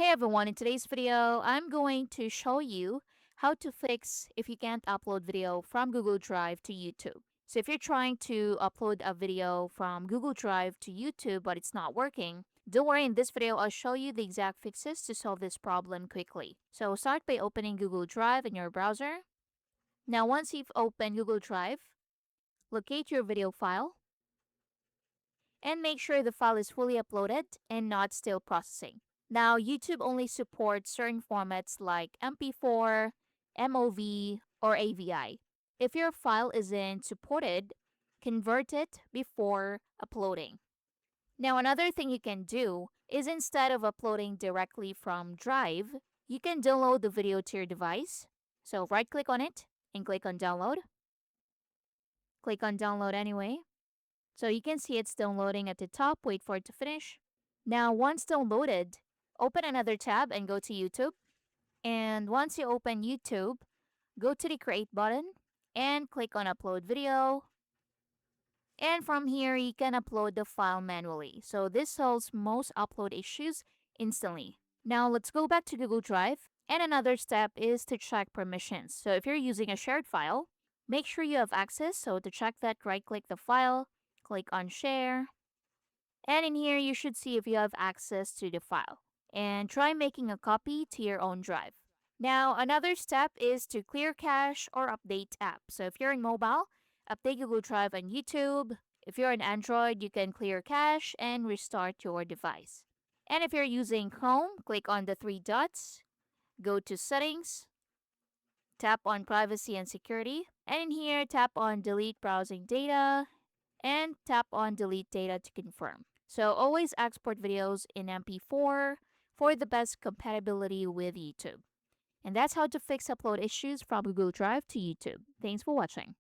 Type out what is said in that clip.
Hey everyone, in today's video, I'm going to show you how to fix if you can't upload video from Google Drive to YouTube. So if you're trying to upload a video from Google Drive to YouTube but it's not working, don't worry, in this video I'll show you the exact fixes to solve this problem quickly. So start by opening Google Drive in your browser. Now once you've opened Google Drive, locate your video file and make sure the file is fully uploaded and not still processing. Now, YouTube only supports certain formats like MP4, MOV, or AVI. If your file isn't supported, convert it before uploading. Now, another thing you can do is instead of uploading directly from Drive, you can download the video to your device. So right click on it and click on download. Click on download anyway. So you can see it's downloading at the top. Wait for it to finish. Now, once downloaded, open another tab and go to YouTube. And once you open YouTube, go to the Create button and click on Upload Video. And from here, you can upload the file manually. So this solves most upload issues instantly. Now, let's go back to Google Drive. And another step is to check permissions. So if you're using a shared file, make sure you have access. So to check that, right-click the file, click on Share. And in here, you should see if you have access to the file. And try making a copy to your own drive. Now, another step is to clear cache or update app. So if you're in mobile, update Google Drive on YouTube. If you're on Android, you can clear cache and restart your device. And if you're using Chrome, click on the three dots, go to Settings, tap on Privacy and Security, and in here, tap on Delete Browsing Data, and tap on Delete Data to confirm. So always export videos in MP4 for the best compatibility with YouTube. And that's how to fix upload issues from Google Drive to YouTube. Thanks for watching.